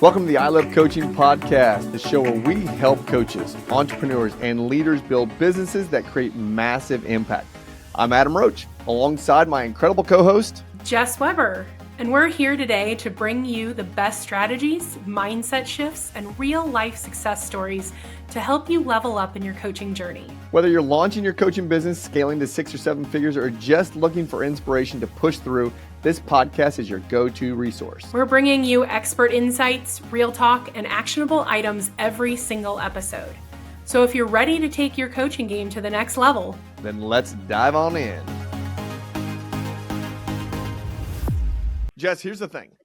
Welcome to the I Love Coaching podcast, the show where we help coaches, entrepreneurs, and leaders build businesses that create massive impact. I'm Adam Roach, alongside my incredible co-host, Jess Webber, and we're here today to bring you the best strategies, mindset shifts, and real-life success stories to help you level up in your coaching journey. Whether you're launching your coaching business, scaling to 6 or 7 figures, or just looking for inspiration to push through, this podcast is your go-to resource. We're bringing you expert insights, real talk, and actionable items every single episode. So if you're ready to take your coaching game to the next level, then let's dive on in. Jess, here's the thing.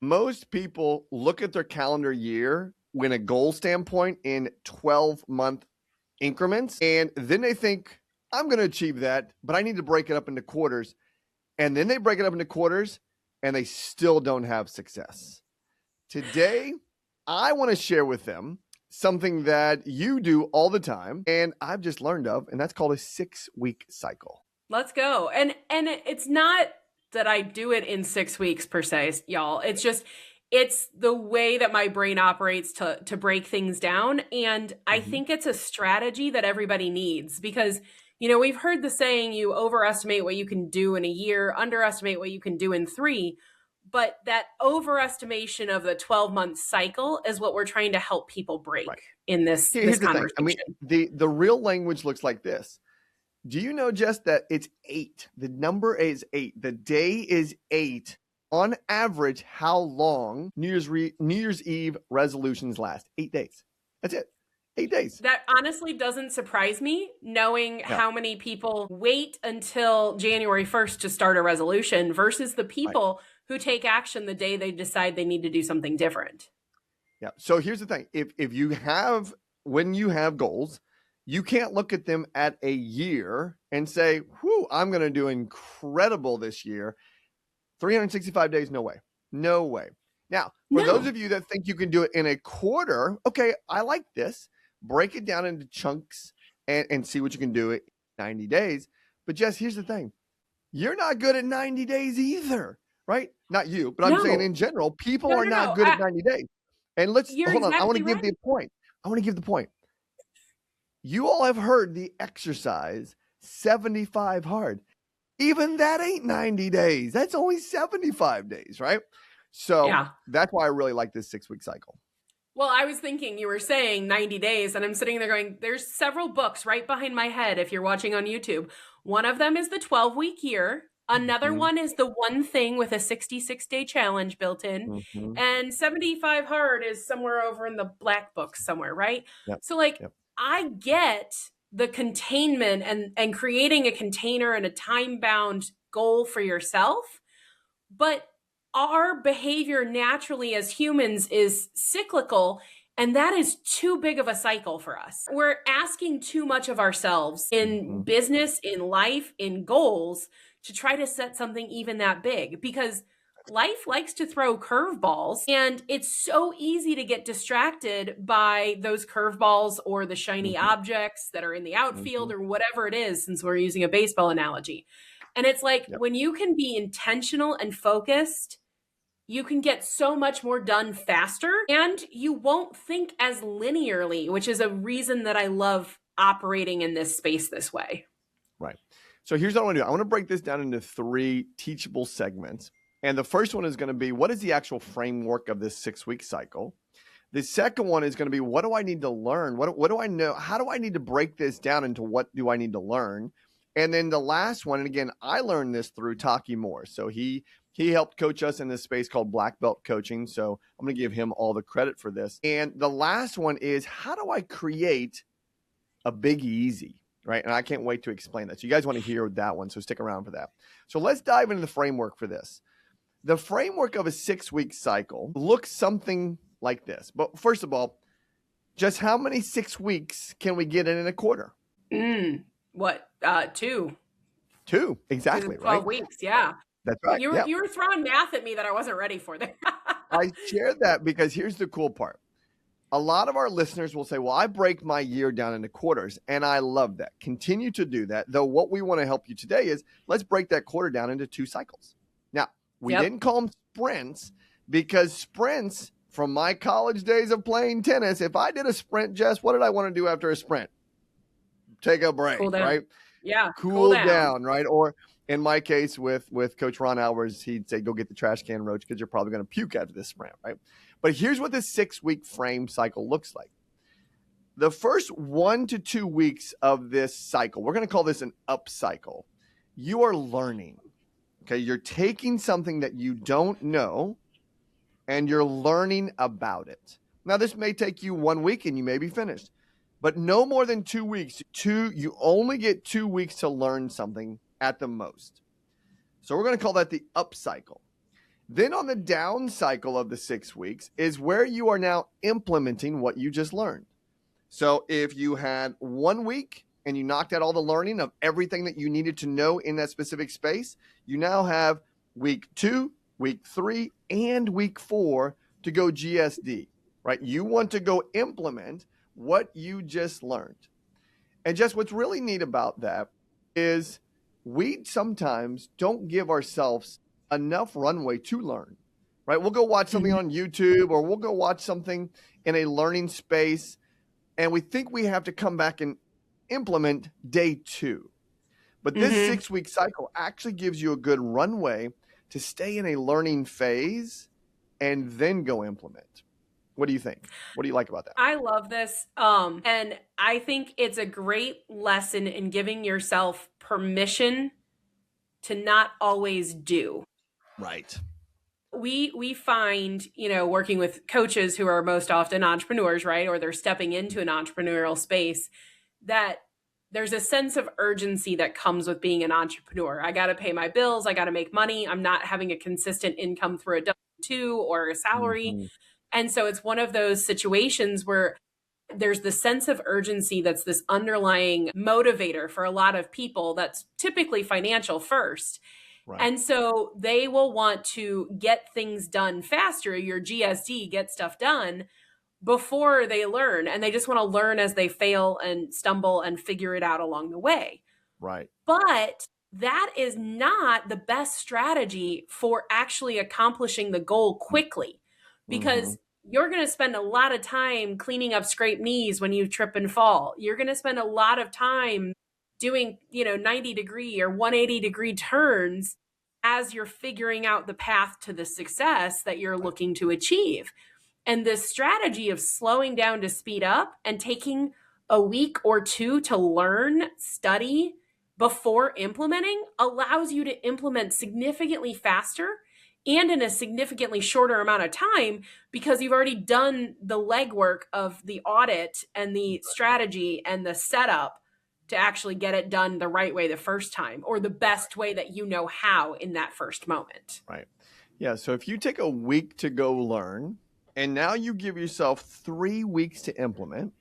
Most people look at their calendar year when a goal standpoint in 12-month increments, and then they think, I'm going to achieve that, but I need to break it up into quarters. And then they break it up into quarters and they still don't have success. Today, I want to share with them something that you do all the time and I've just learned of, and that's called a 6-week cycle. let's go. And it's not that I do it in 6 weeks per se, y'all. It's the way that my brain operates to break things down. And I think it's a strategy that everybody needs because we've heard the saying, you overestimate what you can do in a year, underestimate what you can do in 3. But that overestimation of the 12-month cycle is what we're trying to help people break in this conversation. I mean, the real language looks like this. Do you know, Jess, that it's 8? The number is 8. The day is 8. On average, how long New Year's Eve resolutions last? 8 days. That's it. 8 days. That honestly doesn't surprise me, knowing how many people wait until January 1st to start a resolution versus the people who take action the day they decide they need to do something different. Yeah. So here's the thing. When you have goals, you can't look at them at a year and say, whew, I'm going to do incredible this year. 365 days, no way. No way. Now, for those of you that think you can do it in a quarter, okay, I like this. Break it down into chunks and see what you can do in 90 days. But Jess, here's the thing. You're not good at 90 days either, right? Not you, but I'm saying in general, people are not good at 90 days. And hold on. I want to give the point. the point. You all have heard the exercise 75 hard. Even that ain't 90 days. That's only 75 days, right? So that's why I really like this 6-week cycle. Well, I was thinking you were saying 90 days, and I'm sitting there going, there's several books right behind my head if you're watching on YouTube. One of them is the 12-week year. Another one is the one thing with a 66-day challenge built in. And 75 hard is somewhere over in the black book somewhere, right? So I get the containment and creating a container and a time-bound goal for yourself, but our behavior naturally as humans is cyclical, and that is too big of a cycle for us. We're asking too much of ourselves in business, in life, in goals to try to set something even that big because life likes to throw curveballs, and it's so easy to get distracted by those curveballs or the shiny objects that are in the outfield or whatever it is, since we're using a baseball analogy. And it's like when you can be intentional and focused, you can get so much more done faster and you won't think as linearly, which is a reason that I love operating in this space this way. Right. So here's what I want to do. I want to break this down into 3 teachable segments. And the first one is going to be, what is the actual framework of this 6-week cycle? The second one is going to be, what do I need to learn? What do I know? How do I need to break this down into what do I need to learn? And then the last one, and again, I learned this through Taki Moore. So he helped coach us in this space called Black Belt Coaching. So I'm going to give him all the credit for this. And the last one is, how do I create a big easy, right? And I can't wait to explain that. So you guys want to hear that one, so stick around for that. So let's dive into the framework for this. The framework of a 6-week cycle looks something like this. But first of all, just how many 6 weeks can we get in a quarter? 2. 2, exactly, 12 right? weeks, yeah. That's right. You were throwing math at me that I wasn't ready for there. I shared that because here's the cool part. A lot of our listeners will say, well, I break my year down into quarters, and I love that. Continue to do that. Though what we want to help you today is let's break that quarter down into 2 cycles. Now, we didn't call them sprints because sprints From my college days of playing tennis, if I did a sprint, Jess, what did I want to do after a sprint? Take a break, Cool down. right? Yeah, Cool down, right? Or in my case with Coach Ron Alvarez, he'd say, go get the trash can, Roach, because you're probably going to puke after this sprint, right? But here's what the 6-week frame cycle looks like. The first 1 to 2 weeks of this cycle, we're going to call this an up cycle. You are learning, okay? You're taking something that you don't know and you're learning about it. Now, this may take you 1 week and you may be finished, but no more than 2 weeks. You only get 2 weeks to learn something at the most. So we're going to call that the up cycle. Then on the down cycle of the 6 weeks is where you are now implementing what you just learned. So if you had 1 week and you knocked out all the learning of everything that you needed to know in that specific space, you now have week 2, week 3, and week 4 to go GSD, right? You want to go implement what you just learned. And just what's really neat about that is we sometimes don't give ourselves enough runway to learn, right? We'll go watch something on YouTube or we'll go watch something in a learning space and we think we have to come back and implement day 2. But this 6-week cycle actually gives you a good runway to stay in a learning phase and then go implement. What do you think? What do you like about that? I love this. And I think it's a great lesson in giving yourself permission to not always do. Right. We find, working with coaches who are most often entrepreneurs, right? Or they're stepping into an entrepreneurial space, that there's a sense of urgency that comes with being an entrepreneur. I got to pay my bills. I got to make money. I'm not having a consistent income through a W-2 or a salary. And so it's one of those situations where there's the sense of urgency that's this underlying motivator for a lot of people that's typically financial first. Right. And so they will want to get things done faster, your GSD, get stuff done before they learn. And they just want to learn as they fail and stumble and figure it out along the way. Right. But that is not the best strategy for actually accomplishing the goal quickly, because you're going to spend a lot of time cleaning up scraped knees when you trip and fall. You're going to spend a lot of time doing, 90-degree or 180-degree turns as you're figuring out the path to the success that you're looking to achieve. And this strategy of slowing down to speed up and taking a week or 2 to learn, study before implementing allows you to implement significantly faster and in a significantly shorter amount of time, because you've already done the legwork of the audit and the strategy and the setup to actually get it done the right way the first time, or the best way that you know how in that first moment. Right. Yeah. So if you take a week to go learn and now you give yourself 3 weeks to implement,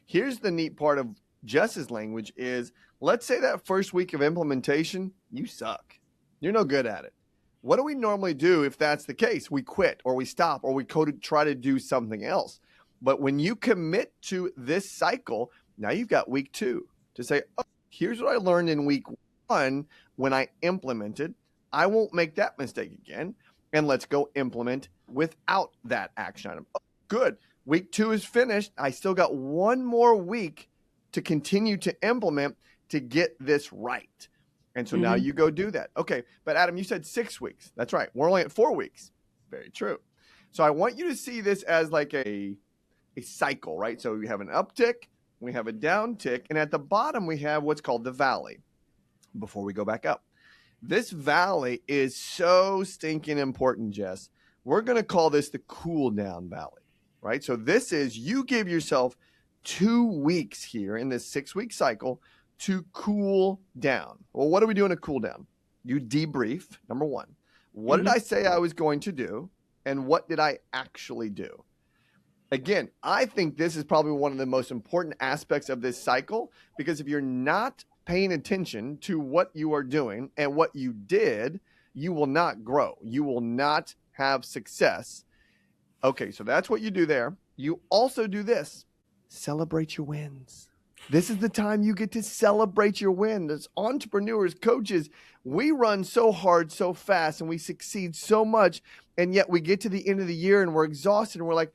here's the neat part of Jess's language is, let's say that first week of implementation, you suck. You're no good at it. What do we normally do if that's the case? We quit or we stop or we try to do something else. But when you commit to this cycle, now you've got week 2 to say, oh, here's what I learned in week 1 when I implemented. I won't make that mistake again. And let's go implement without that action item. Oh, good. Week 2 is finished. I still got 1 more week to continue to implement to get this right. And so now you go do that. Okay. But Adam, you said 6 weeks. That's right. We're only at 4 weeks. Very true. So I want you to see this as like a cycle, right? So we have an uptick, we have a downtick, and at the bottom we have what's called the valley before we go back up. This valley is so stinking important, Jess. We're going to call this the cool down valley, right? So this is, you give yourself 2 weeks here in this 6-week cycle to cool down. Well, what do we do in a cool down? You debrief, number 1. What did I say I was going to do? And what did I actually do? Again, I think this is probably one of the most important aspects of this cycle, because if you're not paying attention to what you are doing and what you did, you will not grow. You will not have success. Okay, so that's what you do there. You also do this. Celebrate your wins. This is the time you get to celebrate your win. As entrepreneurs, coaches, we run so hard, so fast, and we succeed so much And yet we get to the end of the year and we're exhausted and we're like,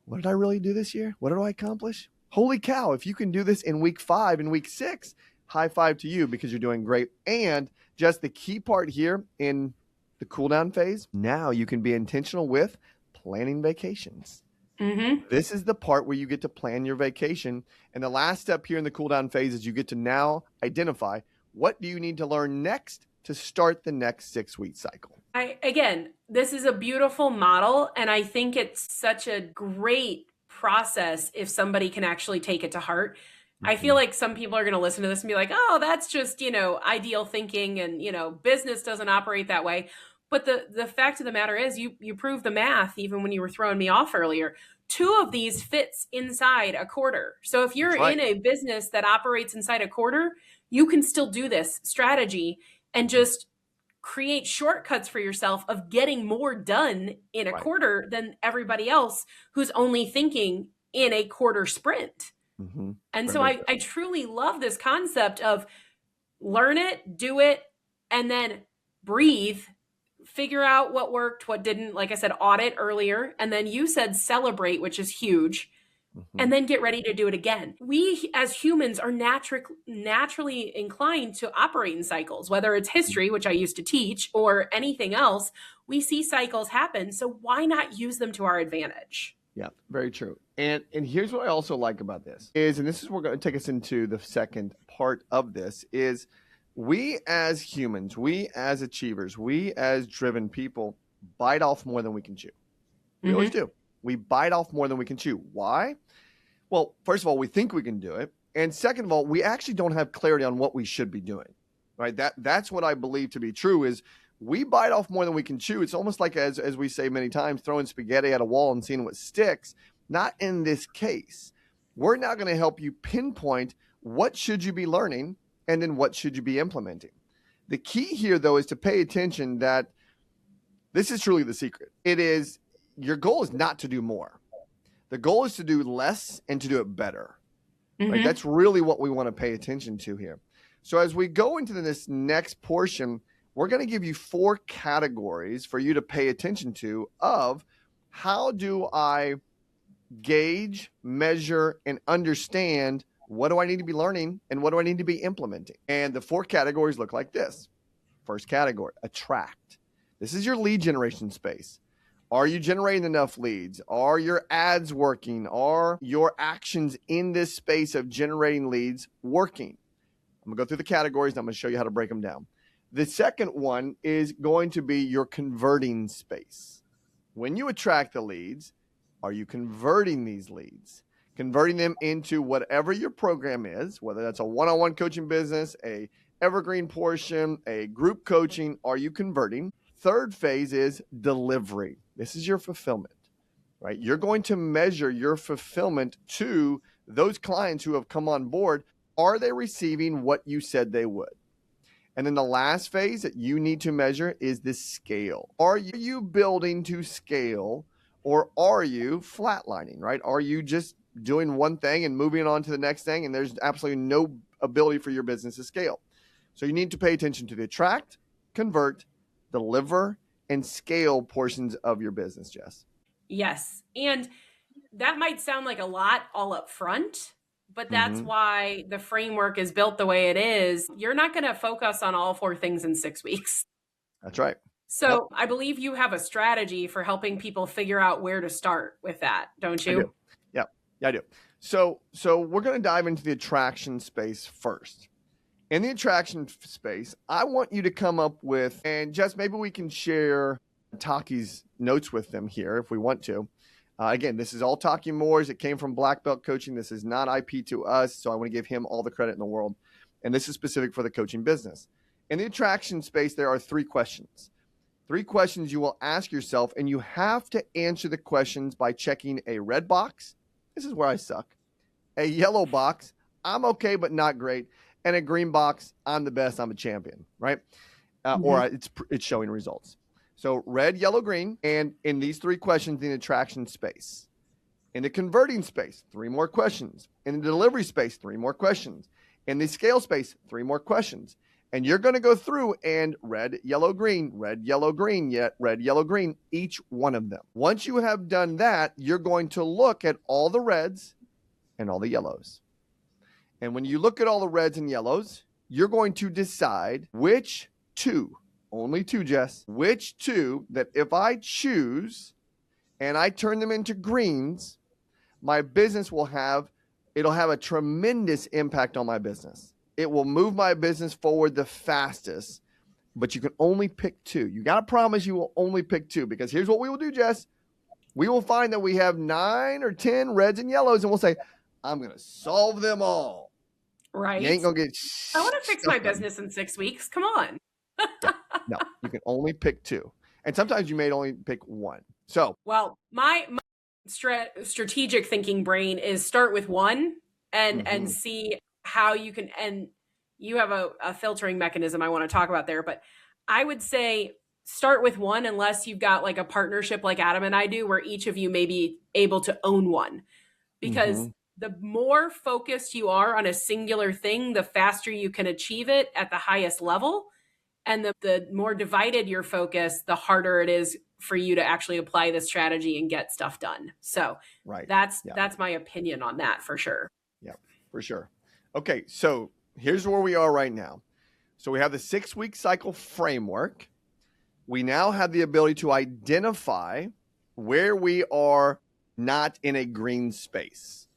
what did I really do this year? What did I accomplish? Holy cow, if you can do this in week 5 and week 6, high five to you because you're doing great. And just the key part here in the cool down phase, now you can be intentional with planning vacations. Mm-hmm. This is the part where you get to plan your vacation. And the last step here in the cool down phase is you get to now identify what do you need to learn next to start the next 6-week cycle. Again, this is a beautiful model, and I think it's such a great process if somebody can actually take it to heart. I feel like some people are going to listen to this and be like, oh, that's just, ideal thinking and, business doesn't operate that way. But the fact of the matter is you proved the math even when you were throwing me off earlier. 2 of these fits inside a quarter. So if you're in a business that operates inside a quarter, you can still do this strategy and just create shortcuts for yourself of getting more done in a quarter than everybody else who's only thinking in a quarter sprint. And so I truly love this concept of learn it, do it, and then breathe, figure out what worked, what didn't. Like I said, audit earlier. And then you said celebrate, which is huge. And then get ready to do it again. We as humans are naturally inclined to operate in cycles, whether it's history, which I used to teach, or anything else. We see cycles happen. So why not use them to our advantage? Yeah, very true. And here's what I also like about this is, and this is where we're going to take us into the second part of this, is we as humans, we as achievers, we as driven people bite off more than we can chew. We always do. We bite off more than we can chew. Why? Well, first of all, we think we can do it. And second of all, we actually don't have clarity on what we should be doing, right? That's what I believe to be true is we bite off more than we can chew. It's almost like, as we say many times, throwing spaghetti at a wall and seeing what sticks. Not in this case. We're now going to help you pinpoint what should you be learning and then what should you be implementing. The key here, though, is to pay attention that this is truly the secret. It is your goal is not to do more. The goal is to do less and to do it better. Right? That's really what we want to pay attention to here. So as we go into this next portion, we're going to give you 4 categories for you to pay attention to of how do I gauge, measure, and understand what do I need to be learning and what do I need to be implementing. And the 4 categories look like this. First category, attract. This is your lead generation space. Are you generating enough leads? Are your ads working? Are your actions in this space of generating leads working? I'm going to go through the categories and I'm going to show you how to break them down. The second one is going to be your converting space. When you attract the leads, are you converting these leads? Converting them into whatever your program is, whether that's a one-on-one coaching business, a evergreen portion, a group coaching, are you converting? Third phase is delivery. This is your fulfillment, right? You're going to measure your fulfillment to those clients who have come on board. Are they receiving what you said they would? And then the last phase that you need to measure is the scale. Are you building to scale or are you flatlining, right? Are you just doing one thing and moving on to the next thing and there's absolutely no ability for your business to scale? So you need to pay attention to the attract, convert, deliver, and scale portions of your business, Jess. Yes. And that might sound like a lot all up front, but that's why the framework is built the way it is. You're not going to focus on all 4 things in 6 weeks. That's right. So I believe you have a strategy for helping people figure out where to start with that, don't you? I do. Yeah, I do. So we're going to dive into the attraction space first. In the attraction space, I want you to come up with, and Jess, maybe we can share Taki's notes with them here if we want to. Again, this is all Taki Moore's. It came from Black Belt Coaching. This is not IP to us, so I want to give him all the credit in the world. And this is specific for the coaching business. In the attraction space, there are 3 questions. 3 questions you will ask yourself, and you have to answer the questions by checking a red box. This is where I suck. A yellow box. I'm okay, but not great. And a green box. I'm the best. I'm a champion, right? Or it's showing results. So red, yellow, green. And in these 3 questions in the attraction space. In the converting space, 3 more questions. In the delivery space, 3 more questions. In the scale space, 3 more questions. And you're going to go through and red, yellow, green, yet red, yellow, green, each one of them. Once you have done that, you're going to look at all the reds and all the yellows. And when you look at all the reds and yellows, you're going to decide which two, only two, Jess, which two that if I choose and I turn them into greens, my business will have, it'll have a tremendous impact on my business. It will move my business forward the fastest, but you can only pick two. You got to promise you will only pick two, because here's what we will do, Jess. We will find that we have 9 or 10 reds and yellows, and we'll say, I'm going to solve them all. Right. You ain't going to get I want to fix my business in 6 weeks. Come on. Yeah. No, you can only pick two. And sometimes you may only pick one. So, well, my strategic thinking brain is start with one and see how you can, and you have a filtering mechanism I want to talk about there, but I would say start with one unless you've got like a partnership like Adam and I do, where each of you may be able to own one. Because the more focused you are on a singular thing, the faster you can achieve it at the highest level. And the more divided your focus, the harder it is for you to actually apply the strategy and get stuff done. So that's my opinion on that for sure. Yeah, for sure. Okay, so here's where we are right now. So we have the 6-week cycle framework. We now have the ability to identify where we are not in a green space.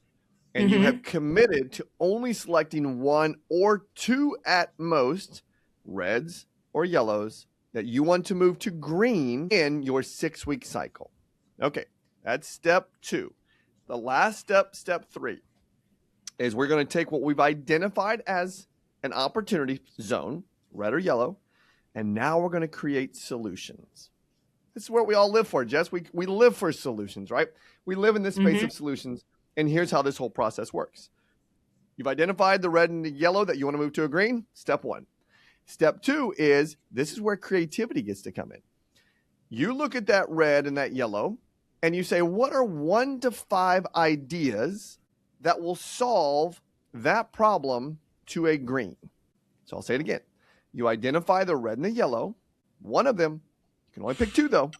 And you have committed to only selecting 1 or 2 at most, reds or yellows, that you want to move to green in your 6-week cycle. Okay, that's step 2. The last step, step 3, is we're going to take what we've identified as an opportunity zone, red or yellow, and now we're going to create solutions. This is what we all live for, Jess. We live for solutions, right? We live in this space of solutions, and here's how this whole process works. You've identified the red and the yellow that you want to move to a green, step 1. Step 2 is, this is where creativity gets to come in. You look at that red and that yellow, and you say, what are 1 to 5 ideas that will solve that problem to a green? So I'll say it again. You identify the red and the yellow. One of them, you can only pick 2 though,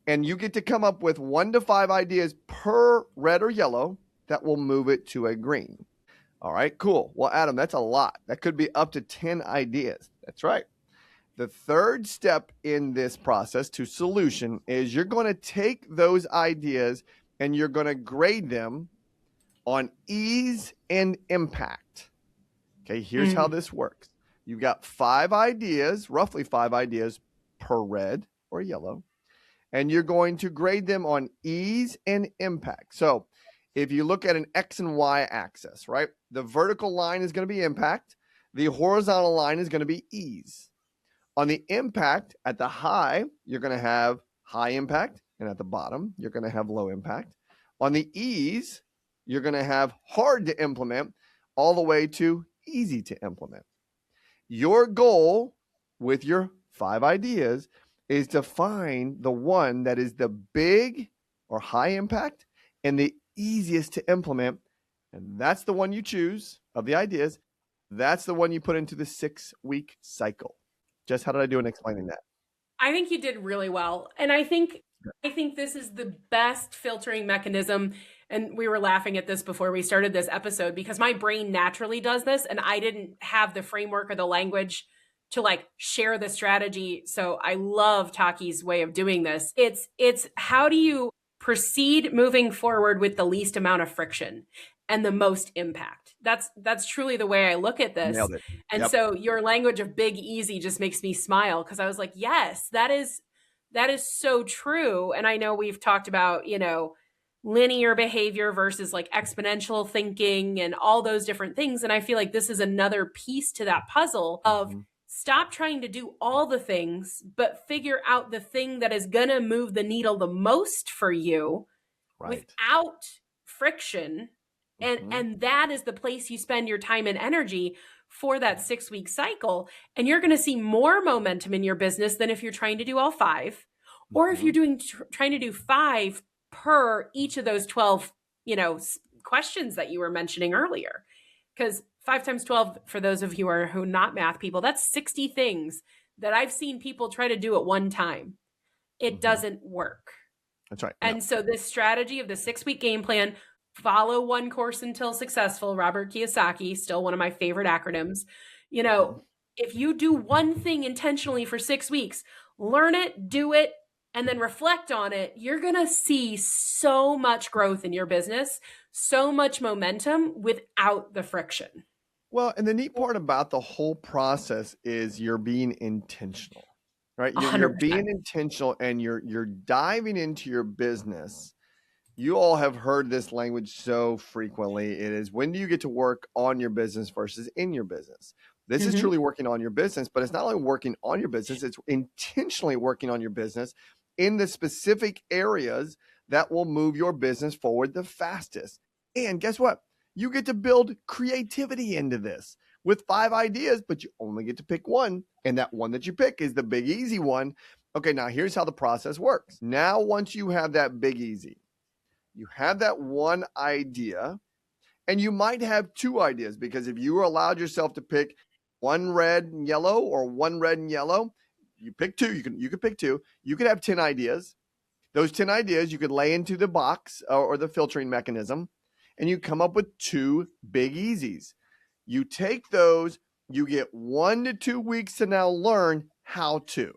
and you get to come up with 1 to 5 ideas per red or yellow that will move it to a green. All right, cool. Well, Adam, that's a lot. That could be up to 10 ideas. That's right. The third step in this process to solution is you're going to take those ideas and you're going to grade them on ease and impact. Okay, here's how this works. You've got 5 ideas, roughly 5 ideas per red or yellow, and you're going to grade them on ease and impact. So if you look at an X and Y axis, right, the vertical line is going to be impact. The horizontal line is going to be ease. On the impact, at the high, you're going to have high impact, and at the bottom, you're going to have low impact. On the ease, you're going to have hard to implement all the way to easy to implement. Your goal with your 5 ideas is to find the one that is the big or high impact and the easiest to implement. And that's the one you choose of the ideas. That's the one you put into the 6-week cycle. Jess, how did I do in explaining that? I think you did really well. And I think this is the best filtering mechanism. And we were laughing at this before we started this episode because my brain naturally does this. And I didn't have the framework or the language to like share the strategy. So I love Taki's way of doing this. It's how do you proceed moving forward with the least amount of friction and the most impact. That's truly the way I look at this. Nailed it. And so your language of big easy just makes me smile because I was like, yes, that is so true. And I know we've talked about, linear behavior versus like exponential thinking and all those different things. And I feel like this is another piece to that puzzle of stop trying to do all the things, but figure out the thing that is going to move the needle the most for you without friction. And that is the place you spend your time and energy for that 6-week cycle. And you're going to see more momentum in your business than if you're trying to do all 5, or if you're trying to do 5 per each of those 12, questions that you were mentioning earlier. Because 5 times 12, for those of you who are not math people, that's 60 things that I've seen people try to do at one time. It doesn't work. That's right. And so this strategy of the 6-week game plan, follow one course until successful, Robert Kiyosaki, still one of my favorite acronyms. If you do one thing intentionally for 6 weeks, learn it, do it, and then reflect on it, you're going to see so much growth in your business, so much momentum without the friction. Well, and the neat part about the whole process is you're being intentional, right? You're being intentional, and you're diving into your business. You all have heard this language so frequently. It is, when do you get to work on your business versus in your business? This is truly working on your business, but it's not only working on your business, it's intentionally working on your business in the specific areas that will move your business forward the fastest. And guess what? You get to build creativity into this with 5 ideas, but you only get to pick one. And that one that you pick is the big, easy one. Okay, now here's how the process works. Now, once you have that big, easy, you have that one idea, and you might have 2 ideas, because if you allowed yourself to pick one red and yellow or one red and yellow, you pick 2. You could pick 2. You could have 10 ideas. Those 10 ideas you could lay into the box or the filtering mechanism, and you come up with 2 big easies. You take those, you get 1 to 2 weeks to now learn how to.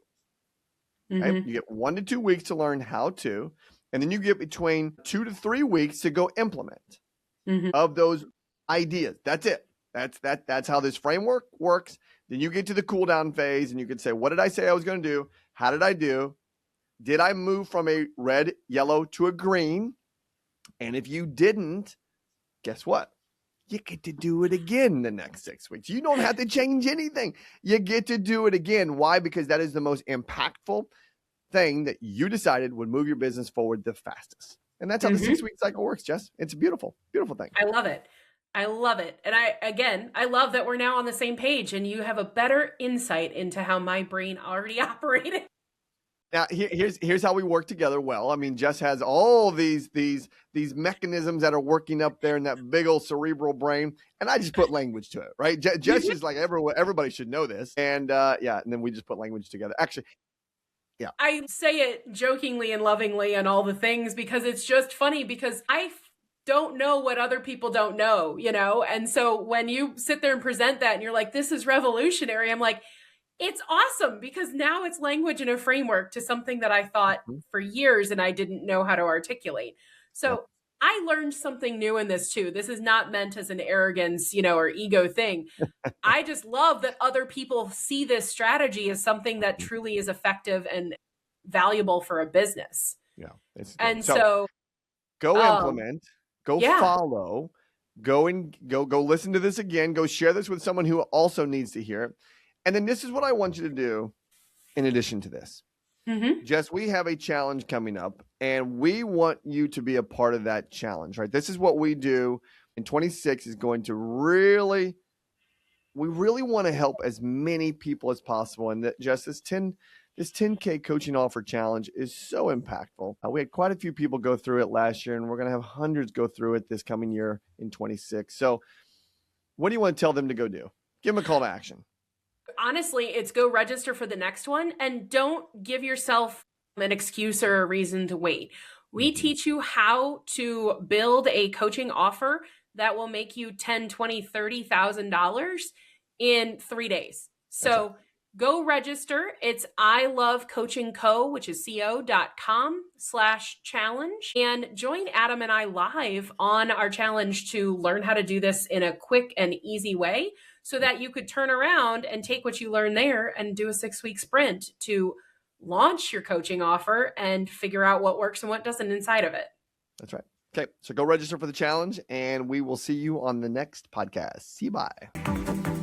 Okay? You get 1 to 2 weeks to learn how to, and then you get between 2 to 3 weeks to go implement of those ideas. That's it. That's how this framework works. Then you get to the cool down phase, and you can say, what did I say I was going to do? How did I do? Did I move from a red, yellow to a green? And if you didn't, guess what? You get to do it again the next 6 weeks. You don't have to change anything. You get to do it again. Why? Because that is the most impactful thing that you decided would move your business forward the fastest. And that's how the 6-week cycle works, Jess. It's a beautiful, beautiful thing. I love it. I love it. And I love that we're now on the same page, and you have a better insight into how my brain already operated. Now, here's how we work together well. I mean, Jess has all these mechanisms that are working up there in that big old cerebral brain, and I just put language to it, right? Jess is like, everybody should know this, and and then we just put language together. Actually, yeah, I say it jokingly and lovingly and all the things, because it's just funny, because I don't know what other people don't know, And so when you sit there and present that and you're like, this is revolutionary, I'm like, it's awesome, because now it's language and a framework to something that I thought for years and I didn't know how to articulate. So I learned something new in this too. This is not meant as an arrogance, or ego thing. I just love that other people see this strategy as something that truly is effective and valuable for a business. Yeah. And so go implement, go follow, go listen to this again, go share this with someone who also needs to hear it. And then this is what I want you to do in addition to this. Jess, we have a challenge coming up, and we want you to be a part of that challenge, right? This is what we do in 26 is going to we really want to help as many people as possible. And that, Jess, this 10K coaching offer challenge is so impactful. We had quite a few people go through it last year, and we're going to have hundreds go through it this coming year in 26. So what do you want to tell them to go do? Give them a call to action. Honestly, it's go register for the next one, and don't give yourself an excuse or a reason to wait. We teach you how to build a coaching offer that will make you $10,000, $20,000, $30,000 in 3 days. So go register. It's ilovecoachingco, which is co.com/challenge, and join Adam and I live on our challenge to learn how to do this in a quick and easy way, so that you could turn around and take what you learned there and do a 6-week sprint to launch your coaching offer and figure out what works and what doesn't inside of it. That's right. Okay. So go register for the challenge, and we will see you on the next podcast. See you. Bye.